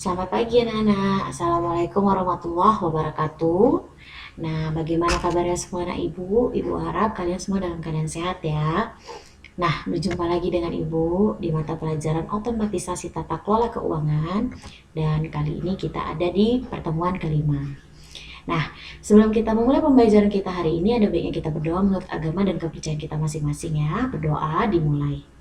Selamat pagi anak-anak. Assalamualaikum warahmatullahi wabarakatuh. Nah, bagaimana kabarnya semua anak ibu? Ibu harap kalian semua dalam keadaan sehat ya. Nah, berjumpa lagi dengan ibu di mata pelajaran otomatisasi tata kelola keuangan. Dan kali ini kita ada di pertemuan kelima. Nah, sebelum kita memulai pembelajaran kita hari ini, ada baiknya kita berdoa menurut agama dan kepercayaan kita masing-masing ya. Berdoa dimulai.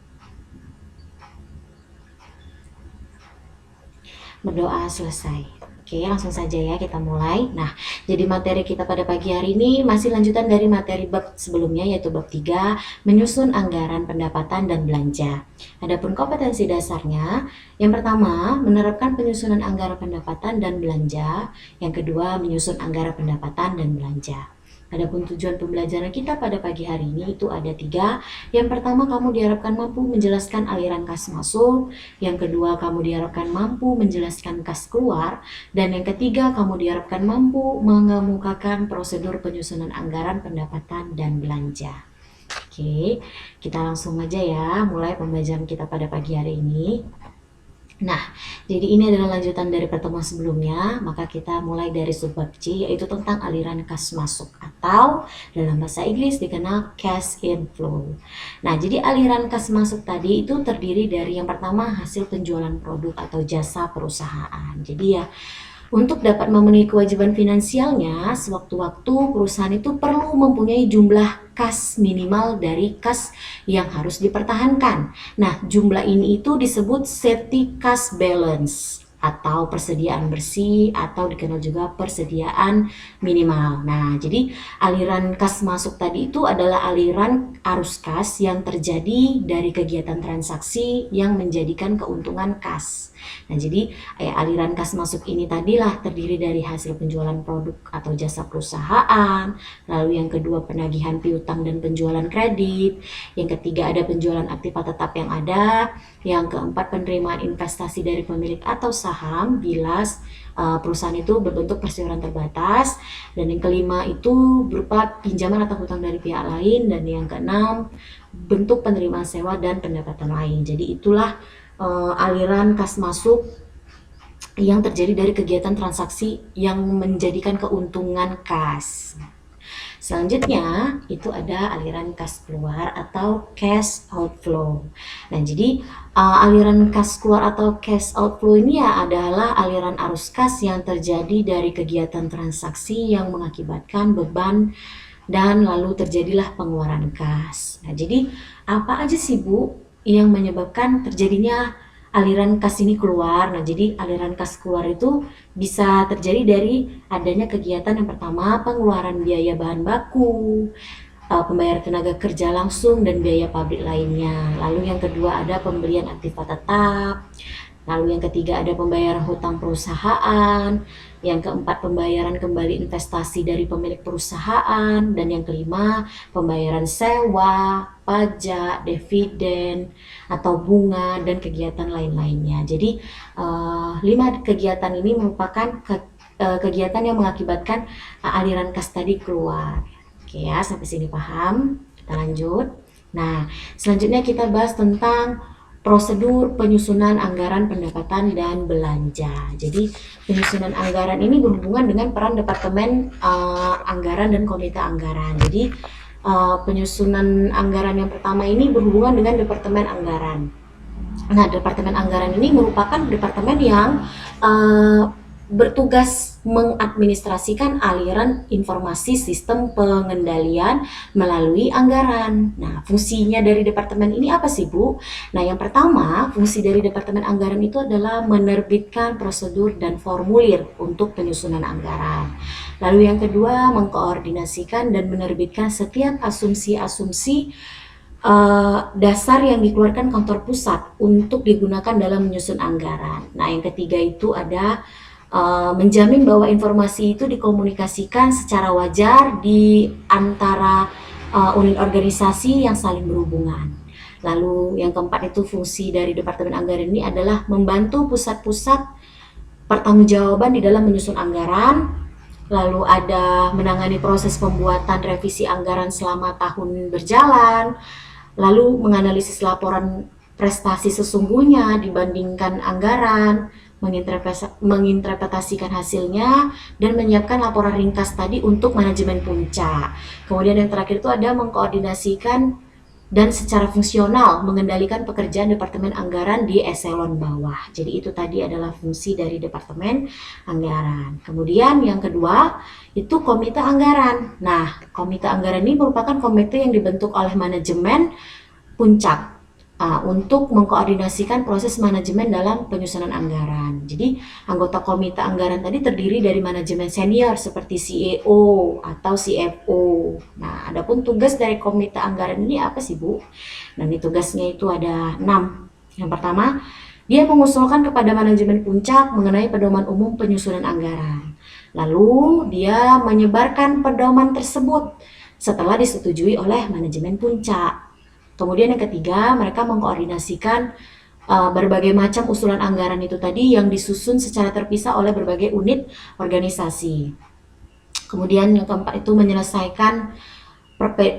Berdoa selesai. Oke, langsung saja ya kita mulai. Nah, jadi materi kita pada pagi hari ini masih lanjutan dari materi bab sebelumnya, yaitu bab 3, menyusun anggaran pendapatan dan belanja. Adapun kompetensi dasarnya, yang pertama, menerapkan penyusunan anggaran pendapatan dan belanja. Yang kedua, menyusun anggaran pendapatan dan belanja. Adapun tujuan pembelajaran kita pada pagi hari ini itu ada 3. Yang pertama, kamu diharapkan mampu menjelaskan aliran kas masuk. Yang kedua, kamu diharapkan mampu menjelaskan kas keluar. Dan yang ketiga, kamu diharapkan mampu mengemukakan prosedur penyusunan anggaran pendapatan dan belanja. Oke, kita langsung aja ya mulai pembelajaran kita pada pagi hari ini. Nah, jadi ini adalah lanjutan dari pertemuan sebelumnya, maka kita mulai dari subbab C, yaitu tentang aliran kas masuk atau dalam bahasa Inggris dikenal cash inflow. Nah, jadi aliran kas masuk tadi itu terdiri dari yang pertama hasil penjualan produk atau jasa perusahaan. Jadi ya, untuk dapat memenuhi kewajiban finansialnya, sewaktu-waktu perusahaan itu perlu mempunyai jumlah kas minimal dari kas yang harus dipertahankan. Nah, jumlah ini itu disebut safety cash balance atau persediaan bersih atau dikenal juga persediaan minimal. Nah, jadi aliran kas masuk tadi itu adalah aliran arus kas yang terjadi dari kegiatan transaksi yang menjadikan keuntungan kas. Nah, jadi aliran kas masuk ini tadilah terdiri dari hasil penjualan produk atau jasa perusahaan, lalu yang kedua penagihan piutang dan penjualan kredit, yang ketiga ada penjualan aktiva tetap yang ada, yang keempat penerimaan investasi dari pemilik atau saham bila perusahaan itu berbentuk perseroan terbatas, dan yang kelima itu berupa pinjaman atau hutang dari pihak lain, dan yang keenam bentuk penerimaan sewa dan pendapatan lain. Jadi itulah aliran kas masuk yang terjadi dari kegiatan transaksi yang menjadikan keuntungan kas. Selanjutnya itu ada aliran kas keluar atau cash outflow. Nah, jadi aliran kas keluar atau cash outflow ini ya adalah aliran arus kas yang terjadi dari kegiatan transaksi yang mengakibatkan beban dan lalu terjadilah pengeluaran kas. Nah, jadi apa aja sih Bu yang menyebabkan terjadinya aliran kas ini keluar? Nah, jadi aliran kas keluar itu bisa terjadi dari adanya kegiatan yang pertama pengeluaran biaya bahan baku, pembayar tenaga kerja langsung dan biaya pabrik lainnya. Lalu yang kedua ada pembelian aktiva tetap. Lalu yang ketiga ada pembayaran hutang perusahaan, yang keempat pembayaran kembali investasi dari pemilik perusahaan, dan yang kelima pembayaran sewa, pajak, dividen, atau bunga, dan kegiatan lain-lainnya. Jadi 5 kegiatan ini merupakan kegiatan yang mengakibatkan aliran kas tadi keluar. Oke ya, sampai sini paham? Kita lanjut. Nah, selanjutnya kita bahas tentang prosedur penyusunan anggaran pendapatan dan belanja. Jadi penyusunan anggaran ini berhubungan dengan peran Departemen Anggaran dan Komite Anggaran. Jadi penyusunan anggaran yang pertama ini berhubungan dengan Departemen Anggaran. Nah, Departemen Anggaran ini merupakan departemen yang bertugas mengadministrasikan aliran informasi sistem pengendalian melalui anggaran. Nah, fungsinya dari departemen ini apa sih, Bu? Nah, yang pertama, fungsi dari Departemen Anggaran itu adalah menerbitkan prosedur dan formulir untuk penyusunan anggaran. Lalu yang kedua, mengkoordinasikan dan menerbitkan setiap asumsi-asumsi dasar yang dikeluarkan kantor pusat untuk digunakan dalam menyusun anggaran. Nah, yang ketiga itu ada menjamin bahwa informasi itu dikomunikasikan secara wajar di antara unit organisasi yang saling berhubungan. Lalu yang keempat itu fungsi dari Departemen Anggaran ini adalah membantu pusat-pusat pertanggungjawaban di dalam menyusun anggaran. Lalu ada menangani proses pembuatan revisi anggaran selama tahun berjalan. Lalu menganalisis laporan prestasi sesungguhnya dibandingkan anggaran. menginterpretasikan hasilnya, dan menyiapkan laporan ringkas tadi untuk manajemen puncak. Kemudian yang terakhir itu ada mengkoordinasikan dan secara fungsional mengendalikan pekerjaan Departemen Anggaran di eselon bawah. Jadi itu tadi adalah fungsi dari Departemen Anggaran. Kemudian yang kedua itu Komite Anggaran. Nah, Komite Anggaran ini merupakan komite yang dibentuk oleh manajemen puncak untuk mengkoordinasikan proses manajemen dalam penyusunan anggaran. Jadi anggota komite anggaran tadi terdiri dari manajemen senior seperti CEO atau CFO. Nah, adapun tugas dari komite anggaran ini apa sih, Bu? Nah, ini tugasnya itu ada 6. Yang pertama, dia mengusulkan kepada manajemen puncak mengenai pedoman umum penyusunan anggaran. Lalu dia menyebarkan pedoman tersebut setelah disetujui oleh manajemen puncak. Kemudian yang ketiga, mereka mengkoordinasikan berbagai macam usulan anggaran itu tadi yang disusun secara terpisah oleh berbagai unit organisasi. Kemudian yang keempat itu menyelesaikan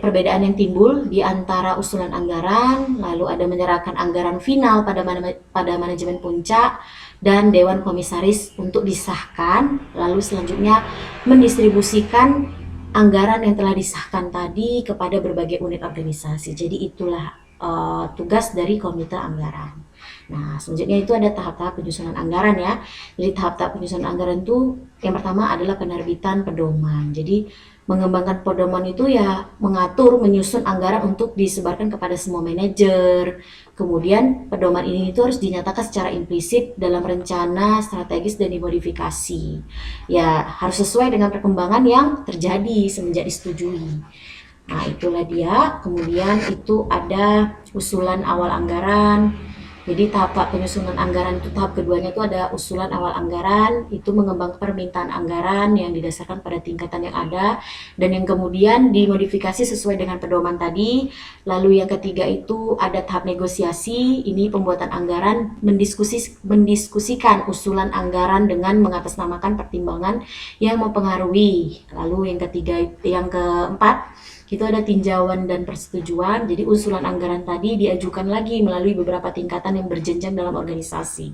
perbedaan yang timbul di antara usulan anggaran, lalu ada menyerahkan anggaran final pada manajemen puncak dan Dewan Komisaris untuk disahkan, lalu selanjutnya mendistribusikan anggaran yang telah disahkan tadi kepada berbagai unit organisasi. Jadi itulah tugas dari komite anggaran. Nah, selanjutnya itu ada tahap-tahap penyusunan anggaran ya. Jadi tahap-tahap penyusunan anggaran itu yang pertama adalah penerbitan pedoman. Jadi mengembangkan pedoman itu ya mengatur, menyusun anggaran untuk disebarkan kepada semua manajer. Kemudian pedoman ini itu harus dinyatakan secara implisit dalam rencana strategis dan dimodifikasi. Ya harus sesuai dengan perkembangan yang terjadi semenjak disetujui. Nah, itulah dia. Kemudian itu ada usulan awal anggaran. Jadi tahap penyusunan anggaran itu tahap keduanya itu ada usulan awal anggaran, itu mengembangkan permintaan anggaran yang didasarkan pada tingkatan yang ada dan yang kemudian dimodifikasi sesuai dengan pedoman tadi. Lalu yang ketiga itu ada tahap negosiasi, ini pembuatan anggaran mendiskusikan usulan anggaran dengan mengatasnamakan pertimbangan yang mempengaruhi. Lalu yang keempat itu ada tinjauan dan persetujuan. Jadi usulan anggaran tadi diajukan lagi melalui beberapa tingkatan yang berjenjang dalam organisasi.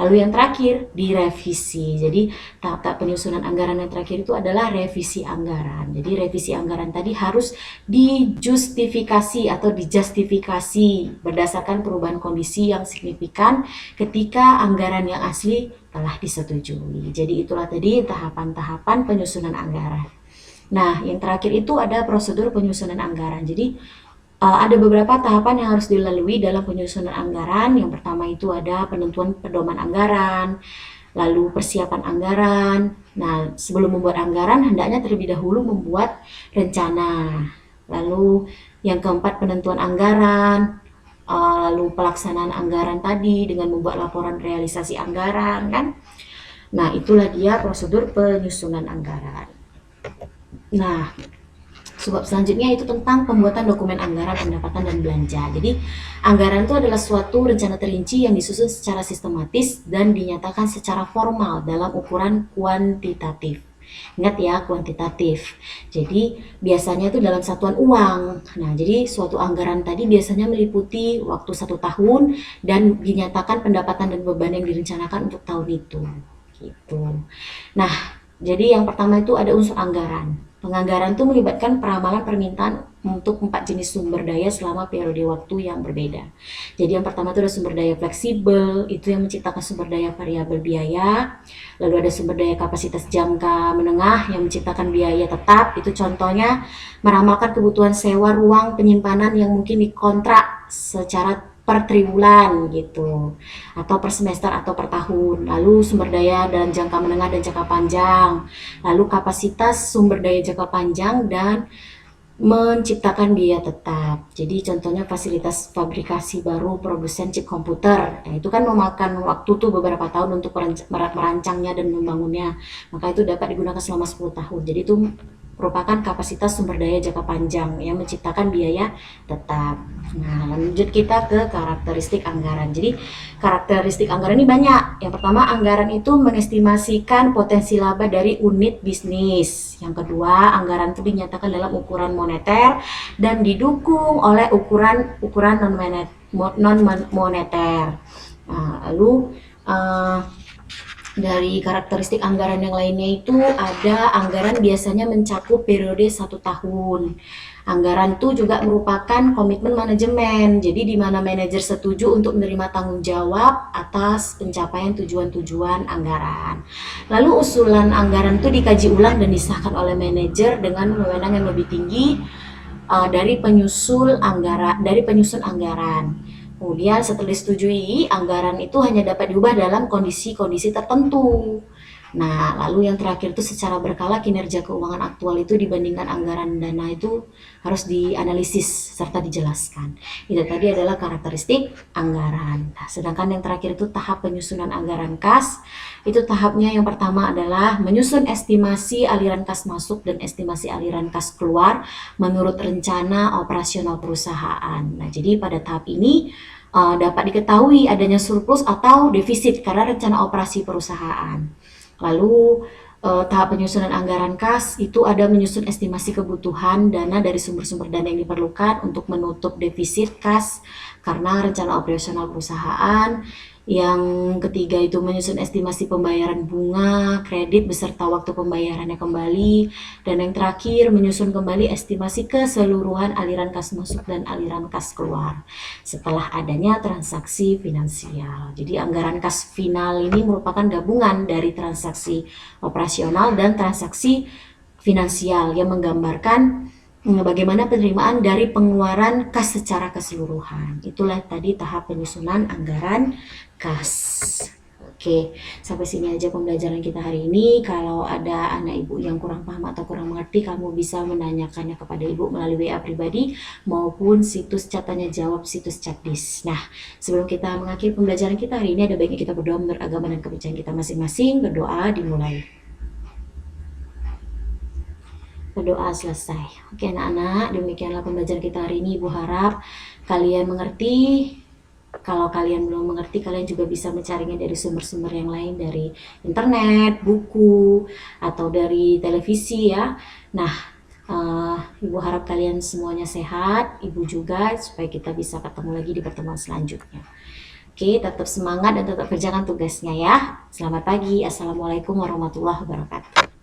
Lalu yang terakhir direvisi. Jadi tahap-tahap penyusunan anggaran yang terakhir itu adalah revisi anggaran. Jadi revisi anggaran tadi harus dijustifikasi atau dijustifikasi berdasarkan perubahan kondisi yang signifikan ketika anggaran yang asli telah disetujui. Jadi itulah tadi tahapan-tahapan penyusunan anggaran. Nah, yang terakhir itu ada prosedur penyusunan anggaran. Jadi, ada beberapa tahapan yang harus dilalui dalam penyusunan anggaran. Yang pertama itu ada penentuan pedoman anggaran, lalu persiapan anggaran. Nah, sebelum membuat anggaran, hendaknya terlebih dahulu membuat rencana. Lalu, yang keempat penentuan anggaran, lalu pelaksanaan anggaran tadi dengan membuat laporan realisasi anggaran, kan? Nah, itulah dia prosedur penyusunan anggaran. Nah, sebab selanjutnya itu tentang pembuatan dokumen anggaran pendapatan dan belanja. Jadi, anggaran itu adalah suatu rencana terinci yang disusun secara sistematis dan dinyatakan secara formal dalam ukuran kuantitatif. Ingat ya, kuantitatif. Jadi, biasanya itu dalam satuan uang. Nah, jadi suatu anggaran tadi biasanya meliputi waktu 1 tahun dan dinyatakan pendapatan dan beban yang direncanakan untuk tahun itu. Gitu. Nah, jadi yang pertama itu ada unsur anggaran. Penganggaran itu melibatkan peramalan permintaan untuk 4 jenis sumber daya selama periode waktu yang berbeda. Jadi yang pertama itu ada sumber daya fleksibel, itu yang menciptakan sumber daya variabel biaya. Lalu ada sumber daya kapasitas jangka menengah yang menciptakan biaya tetap. Itu contohnya meramalkan kebutuhan sewa ruang penyimpanan yang mungkin dikontrak secara per triwulan gitu, atau per semester atau per tahun. Lalu sumber daya dalam jangka menengah dan jangka panjang, lalu kapasitas sumber daya jangka panjang dan menciptakan biaya tetap. Jadi contohnya fasilitas fabrikasi baru produsen chip komputer. Nah, itu kan memakan waktu tuh beberapa tahun untuk merancangnya dan membangunnya. Maka itu dapat digunakan selama 10 tahun. Jadi itu merupakan kapasitas sumber daya jangka panjang yang menciptakan biaya tetap. Nah, lanjut kita ke karakteristik anggaran. Jadi, karakteristik anggaran ini banyak. Yang pertama, anggaran itu mengestimasikan potensi laba dari unit bisnis. Yang kedua, anggaran itu dinyatakan dalam ukuran moneter dan didukung oleh ukuran non moneter. Nah, lalu Dari karakteristik anggaran yang lainnya itu ada anggaran biasanya mencakup periode 1 tahun. Anggaran itu juga merupakan komitmen manajemen, jadi di mana manajer setuju untuk menerima tanggung jawab atas pencapaian tujuan-tujuan anggaran. Lalu usulan anggaran itu dikaji ulang dan disahkan oleh manajer dengan wewenang yang lebih tinggi dari penyusun anggaran. Kemudian setelah disetujui, anggaran itu hanya dapat diubah dalam kondisi-kondisi tertentu. Nah, lalu yang terakhir itu secara berkala kinerja keuangan aktual itu dibandingkan anggaran dana itu harus dianalisis serta dijelaskan. Itu tadi adalah karakteristik anggaran. Nah, sedangkan yang terakhir itu tahap penyusunan anggaran kas. Itu tahapnya yang pertama adalah menyusun estimasi aliran kas masuk dan estimasi aliran kas keluar menurut rencana operasional perusahaan. Nah, jadi pada tahap ini dapat diketahui adanya surplus atau defisit karena rencana operasi perusahaan. Lalu tahap penyusunan anggaran kas itu ada menyusun estimasi kebutuhan dana dari sumber-sumber dana yang diperlukan untuk menutup defisit kas karena rencana operasional perusahaan. Yang ketiga itu menyusun estimasi pembayaran bunga, kredit beserta waktu pembayarannya kembali. Dan yang terakhir menyusun kembali estimasi keseluruhan aliran kas masuk dan aliran kas keluar setelah adanya transaksi finansial. Jadi anggaran kas final ini merupakan gabungan dari transaksi operasional dan transaksi finansial yang menggambarkan bagaimana penerimaan dari pengeluaran kas secara keseluruhan. Itulah tadi tahap penyusunan anggaran kas. Oke, sampai sini aja pembelajaran kita hari ini. Kalau ada anak ibu yang kurang paham atau kurang mengerti, kamu bisa menanyakannya kepada ibu melalui WA pribadi maupun situs chat tanya jawab situs Chatdis. Nah, sebelum kita mengakhiri pembelajaran kita hari ini, ada baiknya kita berdoa menurut agama dan kepercayaan kita masing-masing. Berdoa dimulai. Berdoa selesai. Oke anak-anak, demikianlah pembelajaran kita hari ini. Ibu harap kalian mengerti. Kalau kalian belum mengerti, kalian juga bisa mencarinya dari sumber-sumber yang lain, dari internet, buku, atau dari televisi ya. Nah, Ibu harap kalian semuanya sehat, Ibu juga, supaya kita bisa ketemu lagi di pertemuan selanjutnya. Oke, tetap semangat dan tetap kerjakan tugasnya ya. Selamat pagi. Assalamualaikum warahmatullahi wabarakatuh.